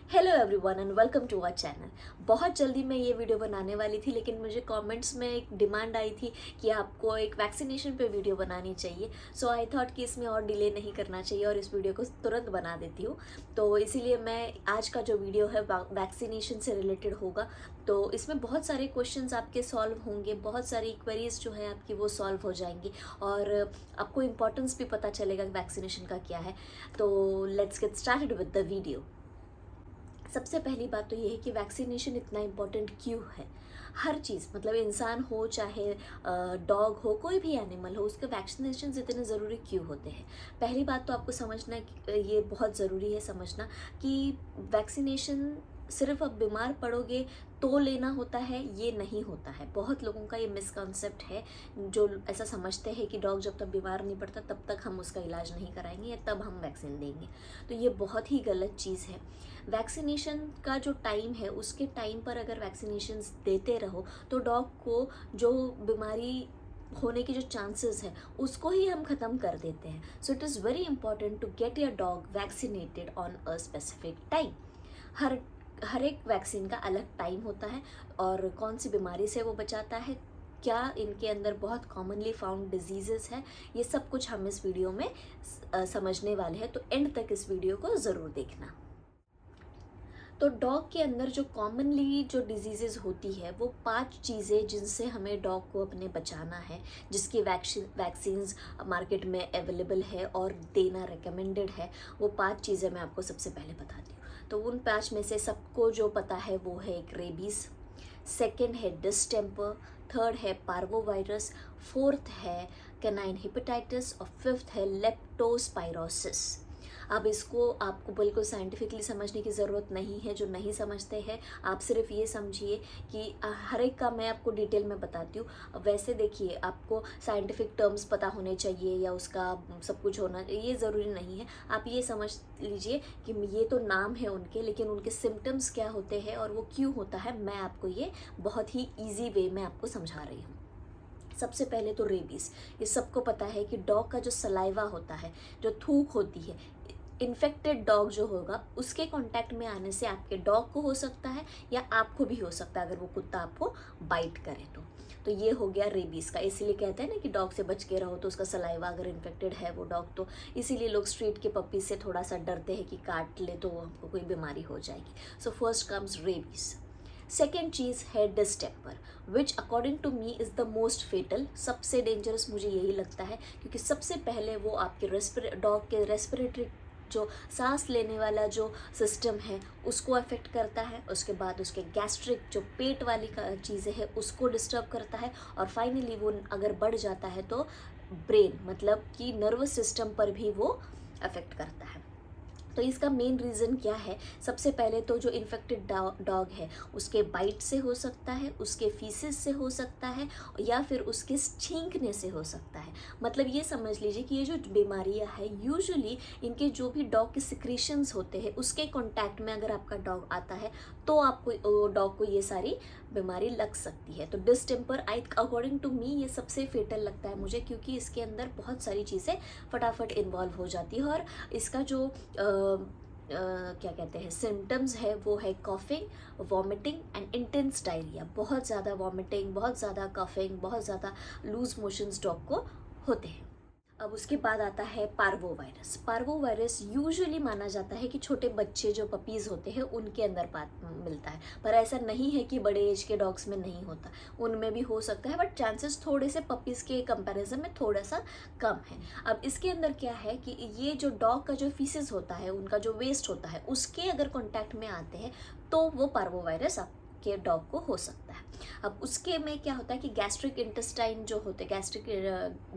Hello everyone and welcome to our channel. बहुत जल्दी मैं ये वीडियो बनाने वाली थी, लेकिन मुझे कमेंट्स में एक डिमांड आई थी कि आपको एक वैक्सीनेशन पे वीडियो बनानी चाहिए। सो आई थॉट कि इसमें और डिले नहीं करना चाहिए और इस वीडियो को तुरंत बना देती हूँ। तो इसीलिए मैं आज का जो वीडियो है वैक्सीनेशन से रिलेटेड होगा। तो इसमें बहुत सारे क्वेश्चंस आपके सॉल्व होंगे, बहुत सारी क्वेरीज जो है आपकी वो सॉल्व हो जाएंगी और आपको इम्पोर्टेंस भी पता चलेगा कि वैक्सीनेशन का क्या है। तो let's get started with the video. सबसे पहली बात तो ये है कि वैक्सीनेशन इतना इम्पोर्टेंट क्यों है। हर चीज़ मतलब इंसान हो चाहे डॉग हो, कोई भी एनिमल हो, उसके वैक्सीनेशन इतने ज़रूरी क्यों होते हैं। पहली बात तो आपको समझना ये बहुत ज़रूरी है समझना कि वैक्सीनेशन सिर्फ अब बीमार पड़ोगे तो लेना होता है, ये नहीं होता है। बहुत लोगों का ये मिसकॉन्सेप्ट है जो ऐसा समझते हैं कि डॉग जब तक बीमार नहीं पड़ता तब तक हम उसका इलाज नहीं कराएंगे या तब हम वैक्सीन देंगे। तो ये बहुत ही गलत चीज़ है। वैक्सीनेशन का जो टाइम है उसके टाइम पर अगर वैक्सीनेशन देते रहो तो डॉग को जो बीमारी होने के जो चांसेस है उसको ही हम ख़त्म कर देते हैं। So it is very important to get your dog vaccinated on a specific time. हर एक वैक्सीन का अलग टाइम होता है और कौन सी बीमारी से वो बचाता है, क्या इनके अंदर बहुत कॉमनली फाउंड डिजीज़ेस है, ये सब कुछ हम इस वीडियो में समझने वाले हैं। तो एंड तक इस वीडियो को ज़रूर देखना। तो डॉग के अंदर जो कॉमनली जो डिजीज़ेज़ होती है वो 5 चीज़ें जिनसे हमें डॉग को अपने बचाना है, जिसकी वैक्सीन्स मार्केट में अवेलेबल है और देना रिकमेंडेड है। वो 5 चीज़ें मैं आपको सबसे पहले बताती हूँ। तो उन 5 में से सबको जो पता है वो है एक रेबीज़, सेकेंड है डिस्टेम्पर, थर्ड है पार्वोवायरस, फोर्थ है कैनाइन हेपेटाइटिस और फिफ्थ है लेप्टोस्पाइरोसिस। अब इसको आपको बिल्कुल साइंटिफिकली समझने की ज़रूरत नहीं है। जो नहीं समझते हैं आप सिर्फ ये समझिए कि हर एक का मैं आपको डिटेल में बताती हूँ। वैसे देखिए, आपको साइंटिफिक टर्म्स पता होने चाहिए या उसका सब कुछ होना ये ज़रूरी नहीं है। आप ये समझ लीजिए कि ये तो नाम है उनके, लेकिन उनके सिम्टम्स क्या होते हैं और वो क्यों होता है, मैं आपको ये बहुत ही ईजी वे में आपको समझा रही हूँ। सबसे पहले तो रेबीज़। ये सबको पता है कि डॉग का जो सलाइवा होता है, जो थूक होती है, इन्फेक्टेड डॉग जो होगा उसके कांटेक्ट में आने से आपके डॉग को हो सकता है या आपको भी हो सकता है अगर वो कुत्ता आपको बाइट करे तो ये हो गया रेबीज़ का। इसीलिए कहते हैं ना कि डॉग से बच के रहो, तो उसका सलाइवा अगर इन्फेक्टेड है वो डॉग, तो इसीलिए लोग स्ट्रीट के पप्पी से थोड़ा सा डरते हैं कि काट ले तो हमको कोई बीमारी हो जाएगी। So first comes rabies. Second चीज़ है distemper, which according to me is the most fatal. सबसे डेंजरस मुझे यही लगता है, क्योंकि सबसे पहले वो आपके डॉग के रेस्पिरेटरी जो सांस लेने वाला जो सिस्टम है उसको अफेक्ट करता है। उसके बाद उसके गैस्ट्रिक जो पेट वाली चीज़ें हैं उसको डिस्टर्ब करता है और फाइनली वो अगर बढ़ जाता है तो ब्रेन मतलब कि नर्वस सिस्टम पर भी वो अफेक्ट करता है। तो इसका मेन रीज़न क्या है? सबसे पहले तो जो इन्फेक्टेड डॉग है उसके बाइट से हो सकता है, उसके फीसेस से हो सकता है या फिर उसके छींकने से हो सकता है। मतलब ये समझ लीजिए कि ये जो बीमारियां हैं यूजुअली इनके जो भी डॉग के सिक्रीशंस होते हैं उसके कांटेक्ट में अगर आपका डॉग आता है तो आपको डॉग को ये सारी बीमारी लग सकती है। तो डिस्टेम्पर अकॉर्डिंग टू मी ये सबसे फेटल लगता है मुझे, क्योंकि इसके अंदर बहुत सारी चीज़ें फटाफट इन्वॉल्व हो जाती है और इसका जो क्या कहते हैं सिम्टम्स है वो है coughing, vomiting and intense diarrhoea. बहुत ज़्यादा वॉमिटिंग, बहुत ज़्यादा कॉफिंग, बहुत ज़्यादा लूज मोशंस डॉग को होते हैं। अब उसके बाद आता है parvo virus. Parvo virus usually माना जाता है कि छोटे बच्चे जो पपीज़ होते हैं उनके अंदर मिलता है, पर ऐसा नहीं है कि बड़े एज के डॉग्स में नहीं होता, उनमें भी हो सकता है, बट चांसेस थोड़े से पपीज़ के कंपैरिजन में थोड़ा सा कम है। अब इसके अंदर क्या है कि ये जो डॉग का जो फीसेस होता है, उनका जो वेस्ट होता है, उसके अगर कॉन्टैक्ट में आते हैं तो वो पार्वो वायरस के डॉग को हो सकता है। अब उसके में क्या होता है कि गैस्ट्रिक इंटेस्टाइन जो होते हैं,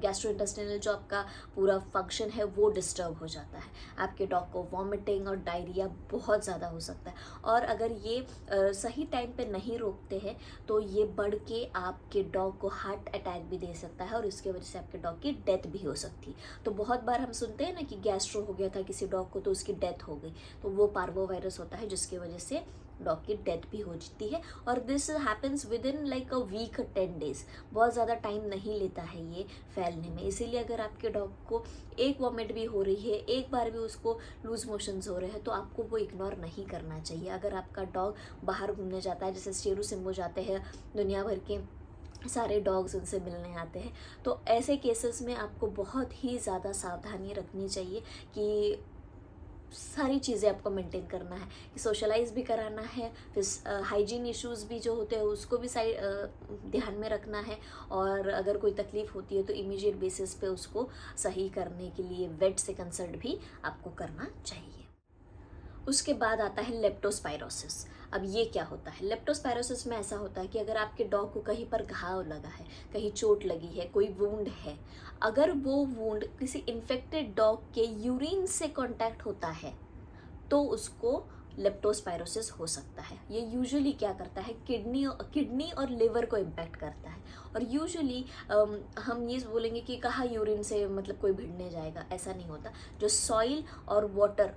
गैस्ट्रोइंटेस्टाइनल जो आपका पूरा फंक्शन है वो डिस्टर्ब हो जाता है। आपके डॉग को वॉमिटिंग और डायरिया बहुत ज़्यादा हो सकता है और अगर ये सही टाइम पे नहीं रोकते हैं तो ये बढ़ के आपके डॉग को हार्ट अटैक भी दे सकता है और इसके वजह से आपके डॉग की डेथ भी हो सकती है। तो बहुत बार हम सुनते हैं ना कि गैस्ट्रो हो गया था किसी डॉग को तो उसकी डेथ हो गई, तो वो पार्वो वायरस होता है जिसकी वजह से डॉग की डेथ भी हो जाती है। और this happens within like a week 10 days, बहुत ज़्यादा टाइम नहीं लेता है ये फैलने में। इसीलिए अगर आपके डॉग को एक वॉमिट भी हो रही है, एक बार भी उसको लूज मोशंस हो रहे हैं, तो आपको वो इग्नोर नहीं करना चाहिए। अगर आपका डॉग बाहर घूमने जाता है, जैसे शेरू सिम्बो जाते हैं, दुनिया भर के सारे डॉग्स उनसे मिलने आते हैं, तो ऐसे केसेस में आपको बहुत ही ज़्यादा सावधानी रखनी चाहिए कि सारी चीज़ें आपको मेंटेन करना है, कि सोशलाइज भी कराना है, फिर हाइजीन इश्यूज़ भी जो होते हैं उसको भी ध्यान में रखना है, और अगर कोई तकलीफ़ होती है तो इमीडिएट बेसिस पे उसको सही करने के लिए वेट से कंसल्ट भी आपको करना चाहिए। उसके बाद आता है लेप्टोस्पायरोसिस। अब ये क्या होता है? लेप्टोस्पायरोसिस में ऐसा होता है कि अगर आपके डॉग को कहीं पर घाव लगा है, कहीं चोट लगी है, कोई वुंड है, अगर वो वुंड किसी इन्फेक्टेड डॉग के यूरिन से कांटेक्ट होता है तो उसको लेप्टोस्पायरोसिस हो सकता है। ये यूजुअली क्या करता है, किडनी और लिवर को इम्पैक्ट करता है। और यूजुअली हम ये बोलेंगे कि कहाँ यूरिन से मतलब कोई भिड़ने जाएगा, ऐसा नहीं होता। जो सॉइल और वाटर,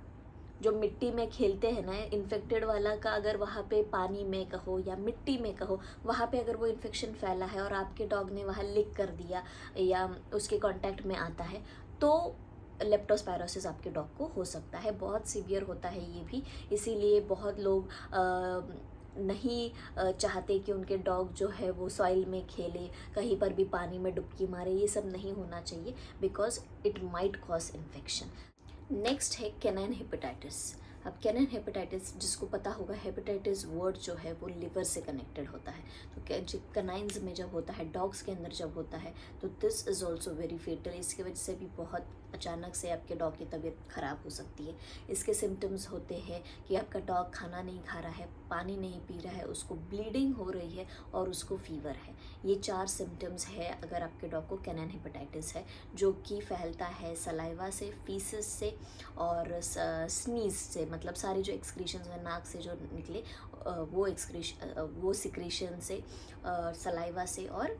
जो मिट्टी में खेलते हैं ना, इन्फेक्टेड वाला का अगर वहाँ पे पानी में कहो या मिट्टी में कहो, वहाँ पे अगर वो इन्फेक्शन फैला है और आपके डॉग ने वहाँ लिक कर दिया या उसके कांटेक्ट में आता है, तो लेप्टोस्पायरोसिस आपके डॉग को हो सकता है। बहुत सीवियर होता है ये भी, इसीलिए बहुत लोग नहीं चाहते कि उनके डॉग जो है वो सॉइल में खेले, कहीं पर भी पानी में डुबकी मारे। ये सब नहीं होना चाहिए, because it might cause infection. Next है कैनाइन हेपेटाइटिस। अब कैनाइन हेपेटाइटिस, जिसको पता होगा, हेपेटाइटिस वर्ड जो है वो लिवर से कनेक्टेड होता है। तो कैनाइन्स में जब होता है, डॉग्स के अंदर जब होता है, तो this is also very fatal. इसकी वजह से भी बहुत अचानक से आपके डॉग की तबीयत ख़राब हो सकती है। इसके सिम्टम्स होते हैं कि आपका डॉग खाना नहीं खा रहा है, पानी नहीं पी रहा है, उसको ब्लीडिंग हो रही है और उसको फीवर है। ये 4 सिम्टम्स है अगर आपके डॉग को कैनाइन हेपेटाइटिस है, जो कि फैलता है सलाइवा से, फीसेस से और स्नीज से, मतलब सारे जो एक्सक्रीशंस हैं नाक से जो निकले, वो सिक्रीशन से, सलाइवा से और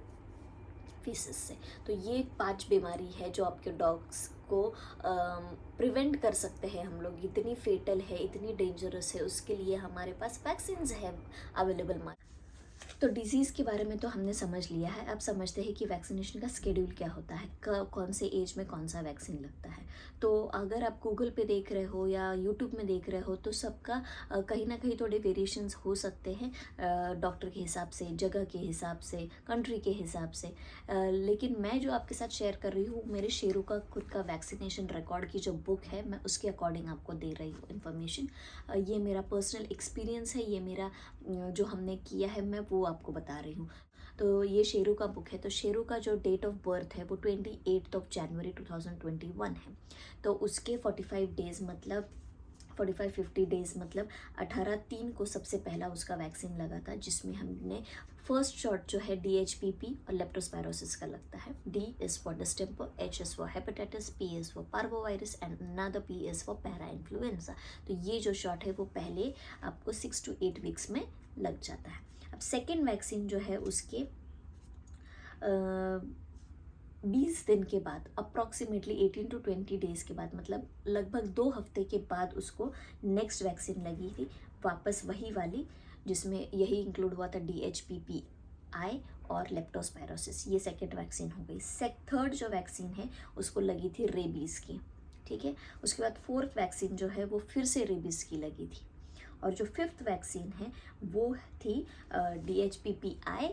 फीसेस से। तो ये 5 बीमारी है जो आपके डॉग्स को प्रिवेंट कर सकते हैं हम लोग। इतनी फेटल है, इतनी डेंजरस है, उसके लिए हमारे पास वैक्सीन्स है अवेलेबल। तो डिज़ीज़ के बारे में तो हमने समझ लिया है। अब समझते हैं कि वैक्सीनेशन का शेड्यूल क्या होता है, कौन से एज में कौन सा वैक्सीन लगता है। तो अगर आप गूगल पे देख रहे हो या यूट्यूब में देख रहे हो, तो सबका कहीं ना कहीं थोड़े वेरिएशंस हो सकते हैं, डॉक्टर के हिसाब से, जगह के हिसाब से, कंट्री के हिसाब से। लेकिन मैं जो आपके साथ शेयर कर रही हूँ, मेरे शेरू का खुद का वैक्सीनेशन रिकॉर्ड की जो बुक है, मैं उसके अकॉर्डिंग आपको दे रही हूँ इन्फॉर्मेशन। ये मेरा पर्सनल एक्सपीरियंस है, ये मेरा जो हमने किया है, मैं वो आपको बता रही हूँ। तो ये शेरू का बुक है। तो शेरू का जो डेट ऑफ बर्थ है वो 28 जनवरी 2021 है। तो उसके 45 डेज़ मतलब 45-50 डेज़ मतलब 18/3 को सबसे पहला उसका वैक्सीन लगा था, जिसमें हमने फर्स्ट शॉट जो है DHPP और लेप्टोस्पायरोसिस का लगता है। D is for distemper, H is for hepatitis, P is for parvovirus and another P is for para influenza. तो ये जो शॉट है वो पहले आपको 6 to 8 वीक्स में लग जाता है। अब सेकेंड वैक्सीन जो है उसके 20 दिन के बाद, अप्रॉक्सीमेटली 18 to 20 डेज़ के बाद, मतलब लगभग 2 हफ्ते के बाद उसको नेक्स्ट वैक्सीन लगी थी, वापस वही वाली, जिसमें यही इंक्लूड हुआ था DHPPI और लेप्टोस्पायरोसिस। ये सेकेंड वैक्सीन हो गई। थर्ड जो वैक्सीन है उसको लगी थी रेबीज़ की, ठीक है। उसके बाद फोर्थ वैक्सीन जो है वो फिर से रेबीज़ की लगी थी। और जो फिफ्थ वैक्सीन है वो थी DHPPI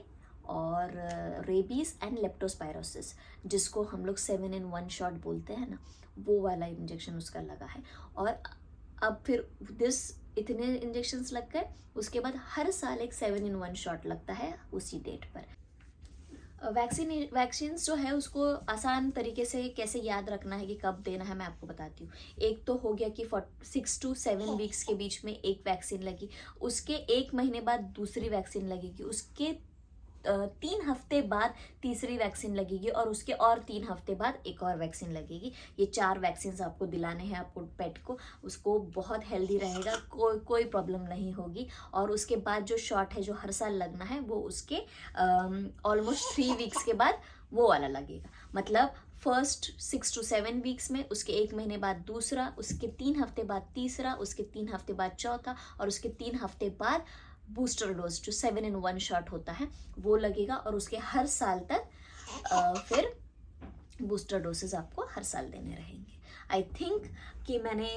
और रेबीज़ एंड लेप्टोस्पायरोसिस, जिसको हम लोग 7 in 1 शॉट बोलते हैं ना, वो वाला इंजेक्शन उसका लगा है। और अब फिर इतने इंजेक्शन्स लग गए, उसके बाद हर साल एक 7 in 1 शॉट लगता है उसी डेट पर। वैक्सीन्स जो है उसको आसान तरीके से कैसे याद रखना है कि कब देना है, मैं आपको बताती हूँ। एक तो हो गया कि 6 to 7 वीक्स के बीच में एक वैक्सीन लगी, उसके 1 महीने बाद दूसरी वैक्सीन लगेगी, उसके 3 हफ्ते बाद तीसरी वैक्सीन लगेगी और उसके और 3 हफ्ते बाद एक और वैक्सीन लगेगी। ये 4 वैक्सीन आपको दिलाने हैं आपको पेट को। उसको बहुत हेल्दी रहेगा, कोई प्रॉब्लम नहीं होगी। और उसके बाद जो शॉट है जो हर साल लगना है वो उसके ऑलमोस्ट 3 वीक्स के बाद वो वाला लगेगा। मतलब फर्स्ट 6 to 7 वीक्स में, उसके 1 महीने बाद दूसरा, उसके 3 हफ्ते बाद तीसरा, उसके 3 हफ्ते बाद चौथा, और उसके 3 हफ्ते बाद बूस्टर डोज जो 7 in 1 शॉट होता है वो लगेगा। और उसके हर साल तक फिर बूस्टर डोसेज आपको हर साल देने रहेंगे। आई थिंक कि मैंने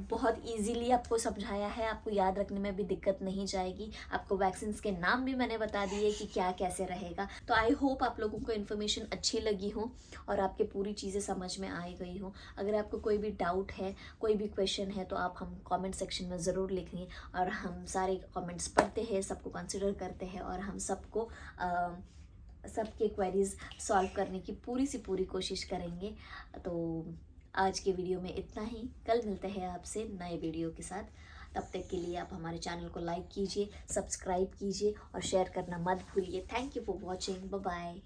बहुत इजीली आपको समझाया है, आपको याद रखने में भी दिक्कत नहीं जाएगी। आपको वैक्सीन के नाम भी मैंने बता दिए कि क्या कैसे रहेगा। तो आई होप आप लोगों को इन्फॉर्मेशन अच्छी लगी हो और आपके पूरी चीज़ें समझ में आ गई हो। अगर आपको कोई भी डाउट है, कोई भी क्वेश्चन है, तो आप हम कमेंट सेक्शन में ज़रूर लिखिए, और हम सारे कमेंट्स पढ़ते हैं, सबको कंसिडर करते हैं, और हम सबको सबके क्वेरीज सॉल्व करने की पूरी सी पूरी कोशिश करेंगे। तो आज के वीडियो में इतना ही। कल मिलते हैं आपसे नए वीडियो के साथ। तब तक के लिए आप हमारे चैनल को लाइक कीजिए, सब्सक्राइब कीजिए और शेयर करना मत भूलिए। Thank you for watching. Bye bye.